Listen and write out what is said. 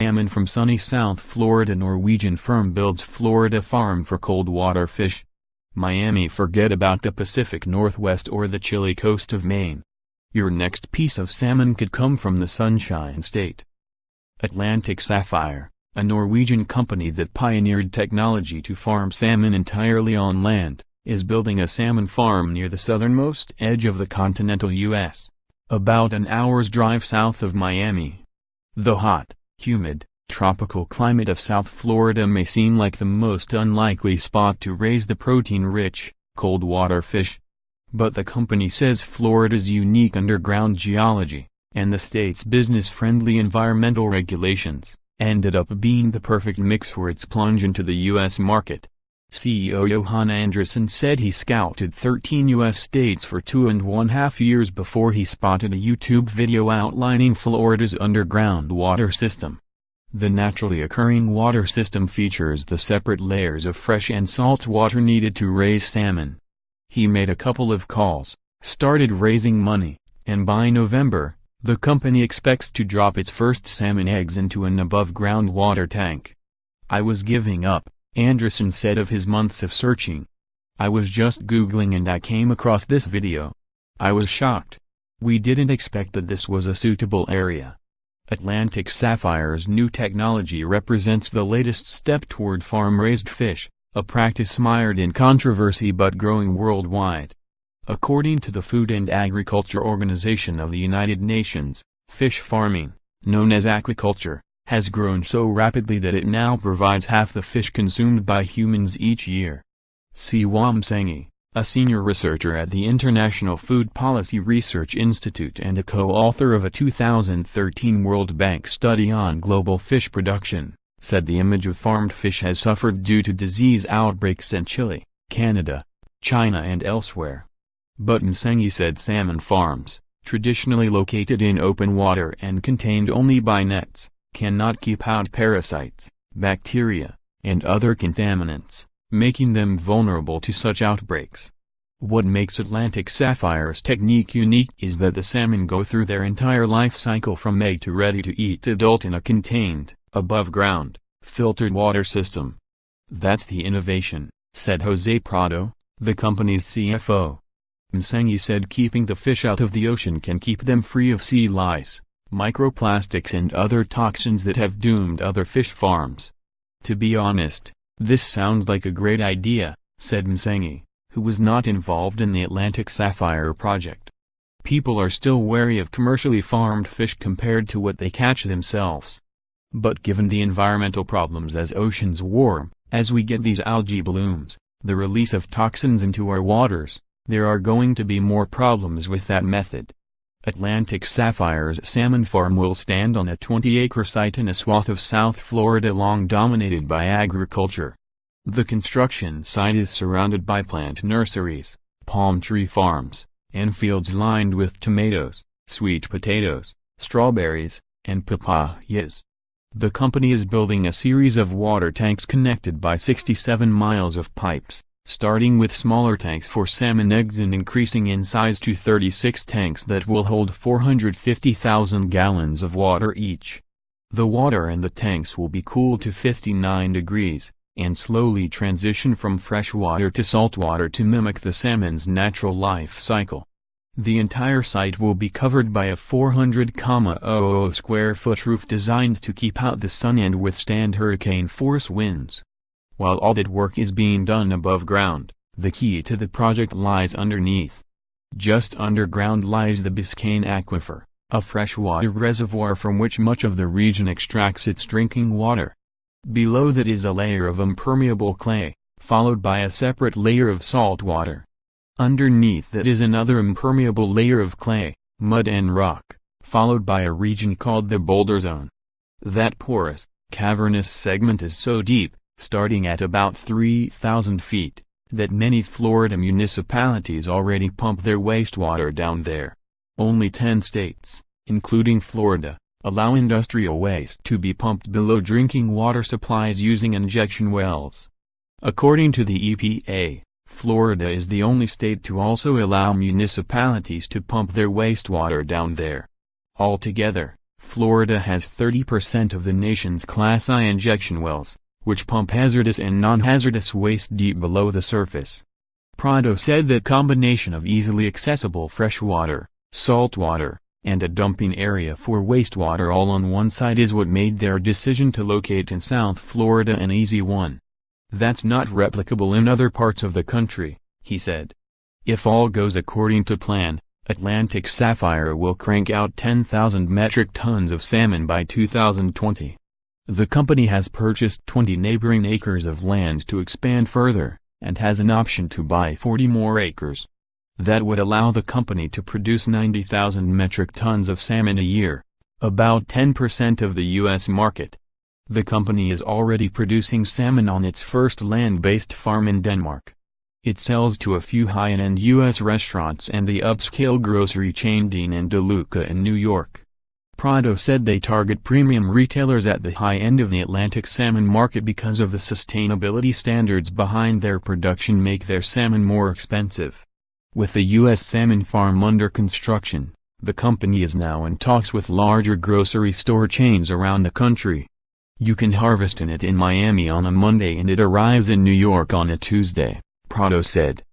salmon from sunny South Florida. Norwegian firm builds Florida farm for cold water fish. Miami. Forget about the Pacific Northwest or the chilly coast of Maine. Your next piece of salmon could come from the Sunshine State. Atlantic Sapphire, a Norwegian company that pioneered technology to farm salmon entirely on land, is building a salmon farm near the southernmost edge of the continental U.S., about an hour's drive south of Miami. The hot, humid, tropical climate of South Florida may seem like the most unlikely spot to raise the protein-rich, cold water fish. But the company says Florida's unique underground geology, and the state's business-friendly environmental regulations, ended up being the perfect mix for its plunge into the U.S. market. CEO Johan Andresen said he scouted 13 U.S. states for 2.5 years before he spotted a YouTube video outlining Florida's underground water system. The naturally occurring water system features the separate layers of fresh and salt water needed to raise salmon. He made a couple of calls, started raising money, and by November, the company expects to drop its first salmon eggs into an above-ground water tank. "I was giving up," Andresen said of his months of searching. "I was just Googling and I came across this video. I was shocked. We didn't expect that this was a suitable area." Atlantic Sapphire's new technology represents the latest step toward farm-raised fish, a practice mired in controversy but growing worldwide. According to the Food and Agriculture Organization of the United Nations, fish farming, known as aquaculture, has grown so rapidly that it now provides half the fish consumed by humans each year. Siwa Msengi, a senior researcher at the International Food Policy Research Institute and a co-author of a 2013 World Bank study on global fish production, said the image of farmed fish has suffered due to disease outbreaks in Chile, Canada, China and elsewhere. But Msengi said salmon farms, traditionally located in open water and contained only by nets, cannot keep out parasites, bacteria, and other contaminants, making them vulnerable to such outbreaks. What makes Atlantic Sapphire's technique unique is that the salmon go through their entire life cycle from egg to ready-to-eat adult in a contained, above-ground, filtered water system. "That's the innovation," said Jose Prado, the company's CFO. Msengi said keeping the fish out of the ocean can keep them free of sea lice, microplastics and other toxins that have doomed other fish farms. "To be honest, this sounds like a great idea," said Msengi, who was not involved in the Atlantic Sapphire project. "People are still wary of commercially farmed fish compared to what they catch themselves. But given the environmental problems as oceans warm, as we get these algae blooms, the release of toxins into our waters, there are going to be more problems with that method." Atlantic Sapphire's salmon farm will stand on a 20-acre site in a swath of South Florida long dominated by agriculture. The construction site is surrounded by plant nurseries, palm tree farms, and fields lined with tomatoes, sweet potatoes, strawberries, and papayas. The company is building a series of water tanks connected by 67 miles of pipes, starting with smaller tanks for salmon eggs and increasing in size to 36 tanks that will hold 450,000 gallons of water each. The water in the tanks will be cooled to 59 degrees, and slowly transition from fresh water to salt water to mimic the salmon's natural life cycle. The entire site will be covered by a 400,000 square foot roof designed to keep out the sun and withstand hurricane-force winds. While all that work is being done above ground, the key to the project lies underneath. Just underground lies the Biscayne Aquifer, a freshwater reservoir from which much of the region extracts its drinking water. Below that is a layer of impermeable clay, followed by a separate layer of salt water. Underneath that is another impermeable layer of clay, mud and rock, followed by a region called the boulder zone. That porous, cavernous segment is so deep, starting at about 3,000 feet, that many Florida municipalities already pump their wastewater down there. Only 10 states, including Florida, allow industrial waste to be pumped below drinking water supplies using injection wells. According to the EPA, Florida is the only state to also allow municipalities to pump their wastewater down there. Altogether, Florida has 30% of the nation's Class I injection wells, which pump hazardous and non-hazardous waste deep below the surface. Prado said that combination of easily accessible fresh water, salt water, and a dumping area for wastewater all on one site is what made their decision to locate in South Florida an easy one. That's not replicable in other parts of the country, he said. If all goes according to plan, Atlantic Sapphire will crank out 10,000 metric tons of salmon by 2020. The company has purchased 20 neighboring acres of land to expand further, and has an option to buy 40 more acres. That would allow the company to produce 90,000 metric tons of salmon a year, about 10% of the U.S. market. The company is already producing salmon on its first land-based farm in Denmark. It sells to a few high-end U.S. restaurants and the upscale grocery chain Dean and DeLuca in New York. Prado said they target premium retailers at the high end of the Atlantic salmon market because of the sustainability standards behind their production make their salmon more expensive. With the U.S. salmon farm under construction, the company is now in talks with larger grocery store chains around the country. You can harvest it in Miami on a Monday and it arrives in New York on a Tuesday, Prado said.